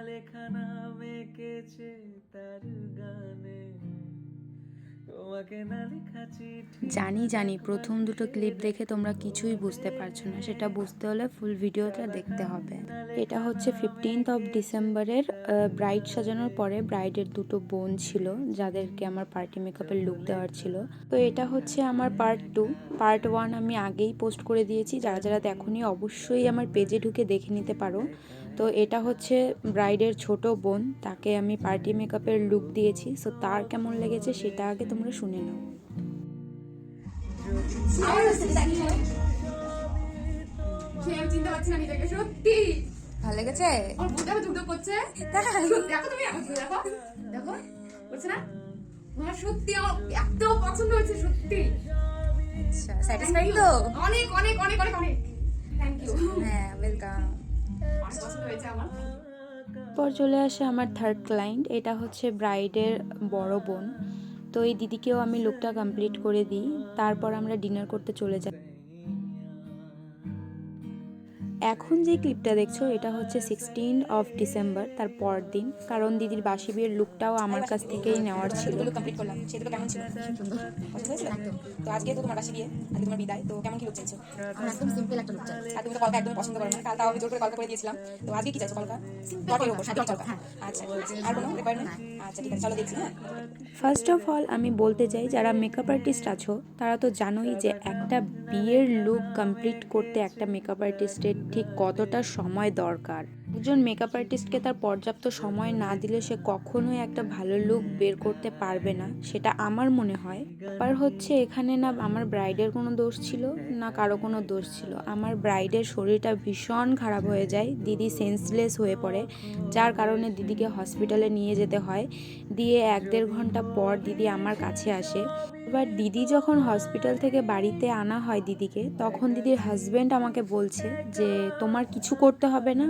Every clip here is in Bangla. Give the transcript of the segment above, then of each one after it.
লেখা নাম এঁকেছে তার গানে, তোমাকে না লেখা চিঠি। জানি প্রথম দুটো ক্লিপ দেখে তোমরা কিছুই বুঝতে পারছো না, সেটা বুঝতে হলে ফুল ভিডিওটা দেখতে হবে। এটা হচ্ছে 15 ডিসেম্বরের ব্রাইড সাজানোর পরে ব্রাইডের দুটো বোন ছিল যাদেরকে আমার পার্টি মেকআপের লুক দেওয়ার ছিল। তো এটা হচ্ছে আমার পার্ট 2। পার্ট 1 আমি আগেই পোস্ট করে দিয়েছি, যারা যারা দেখোনি অবশ্যই আমার পেজে ঢুকে দেখে নিতে পারো। তো এটা হচ্ছে ব্রাইডের ছোট বোন, তাকে আমি পার্টি মেকআপের লুক দিয়েছি। সো তার কেমন লেগেছে সেটা আগে তোমরা শুনে নাও। চিনতে পারছি না নিজেকে, সত্যি ভালো লেগেছে? আমার বুকটা ধুকধুক করছে। দেখো তুমি দেখো দেখো বলছে না, আমার সত্যি আমার এত পছন্দ হয়েছে সত্যি। আচ্ছা, স্যাটিসফাইড তো? অনেক অনেক অনেক অনেক অনেক থ্যাংক ইউ। হ্যাঁ, ওয়েলকাম। অনেক পছন্দ হয়েছে আমার। পর চলে আসে আমার থার্ড ক্লায়েন্ট, এটা হচ্ছে ব্রাইডের বড় বোন। তো এই দিদিকেও আমি লুকটা কমপ্লিট করে দিই, তারপর আমরা ডিনার করতে চলে যাই। এখন যে ক্লিপটা দেখছো এটা হচ্ছে 16 ডিসেম্বর, তার পরের দিন। কারণ দিদির বাসি বিয়ের লুকটাও আমার কাছ থেকেই নেওয়ার ছিল। কমপ্লিট করলাম, সেটা কেমন ছিল? সুন্দর, পছন্দ হয়েছিল? তো আজকে তো তোমার বাসি বিয়ে, আজকে তোমার বিদায়, তো কেমন কি লুক চাইছো? আমার একদম সিম্পল একটা লুক চাই। আর তুমি তো কলকা একদম পছন্দ করো না, কাল তাও আমি জোর করে কলকা করে দিয়েছিলাম। তো আজকে কি চাইছো? কলকা ডটের উপর সাথে কলকা। আচ্ছা ঠিক আছে, আর কোনো রিকোয়ারমেন্ট? আচ্ছা ঠিক আছে, চলো দেখছি। হ্যাঁ, ফার্স্ট অফ অল আমি বলতে চাই, যারা মেকআপ আর্টিস্ট আছো তারা তো জানোই যে একটা বিয়ের লুক কমপ্লিট করতে একটা মেকআপ আর্টিস্টের ঠিক কতটা সময় দরকার। একজন মেকআপ আর্টিস্টকে তার পর্যাপ্ত সময় না দিলে সে কখনোই একটা ভালো লুক বের করতে পারবে না, সেটা আমার মনে হয়। ব্যাপার হচ্ছে এখানে না আমার ব্রাইডের কোনো দোষ ছিল না কারো কোনো দোষ ছিল। আমার ব্রাইডের শরীরটা ভীষণ খারাপ হয়ে যায়, দিদি সেন্সলেস হয়ে পড়ে, যার কারণে দিদিকে হসপিটালে নিয়ে যেতে হয়। দিয়ে 1-1.5 ঘন্টা পর দিদি আমার কাছে আসে। এবার দিদি যখন হসপিটাল থেকে বাড়িতে আনা হয় দিদিকে, তখন দিদির হাজব্যান্ড আমাকে বলছে যে তোমার কিছু করতে হবে না,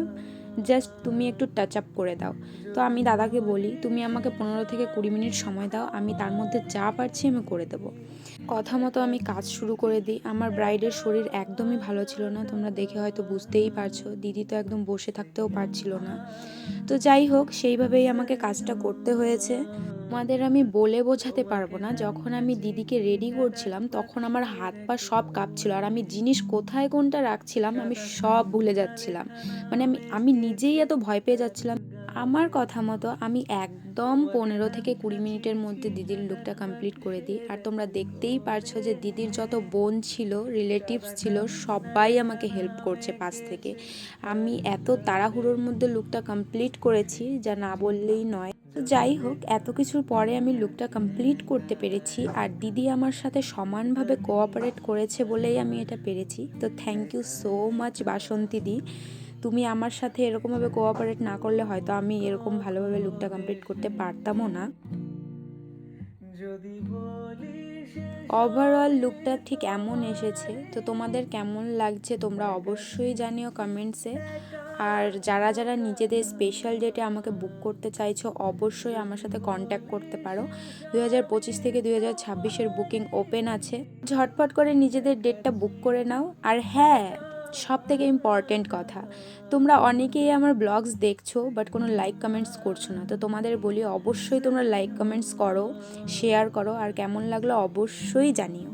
জাস্ট তুমি একটু টাচ আপ করে দাও। তো আমি দাদাকে বলি তুমি আমাকে 15-20 মিনিট সময় দাও, আমি তার মধ্যে যা পারছি আমি করে দেবো। কথা মতো আমি কাজ শুরু করে দিই। আমার ব্রাইডের শরীর একদমই ভালো ছিল না, তোমরা দেখে হয়তো বুঝতেই পারছো। দিদি তো একদম বসে থাকতেও পারছিল না। তো যাই হোক, সেইভাবেই আমাকে কাজটা করতে হয়েছে। তোমাদের আমি বলে বোঝাতে পারবো না, যখন আমি দিদিকে রেডি করছিলাম তখন আমার হাত পা সব কাঁপছিল, আর আমি জিনিস কোথায় কোনটা রাখছিলাম আমি সব ভুলে যাচ্ছিলাম। মানে আমি নিজেই এত ভয় পেয়ে যাচ্ছিলাম। আমার কথা মতো আমি একদম 15-20 মিনিটের মধ্যে দিদির লুকটা কমপ্লিট করে দিই। আর তোমরা দেখতেই পারছো যে দিদির যত বোন ছিল, রিলেটিভস ছিল, সবাই আমাকে হেল্প করছে পাশ থেকে। আমি এত তাড়াহুড়োর মধ্যে লুকটা কমপ্লিট করেছি যা না বললেই নয়। তো যাই হোক, এত কিছুর পরে আমি লুকটা কমপ্লিট করতে পেরেছি, আর দিদি আমার সাথে সমানভাবে কোঅপারেট করেছে বলেই আমি এটা পেরেছি। তো থ্যাংক ইউ সো মাচ বাসন্তী দি, তুমি আমার সাথে এরকমভাবে কোঅপারেট না করলে হয়তো আমি এরকম ভালোভাবে লুকটা কমপ্লিট করতে পারতামও না। যদি বলি ওভারঅল লুকটা ঠিক এমন এসেছে। তো তোমাদের কেমন লাগছে তোমরা অবশ্যই জানিও কমেন্টসে। আর যারা যারা নিজেদের স্পেশাল ডেটে আমাকে বুক করতে চাইছো অবশ্যই আমার সাথে কন্ট্যাক্ট করতে পারো। 2025 থেকে 2026-এর বুকিং ওপেন আছে, ঝটপট করে নিজেদের ডেটটা বুক করে নাও। আর হ্যাঁ, সব থেকে ইম্পর্টেন্ট কথা, তোমরা অনেকেই আমার ব্লগস দেখছো বাট কোনো লাইক কমেন্টস করছো না। তো তোমাদের বলি অবশ্যই তোমরা লাইক কমেন্টস করো, শেয়ার করো, আর কেমন লাগলো অবশ্যই জানিও।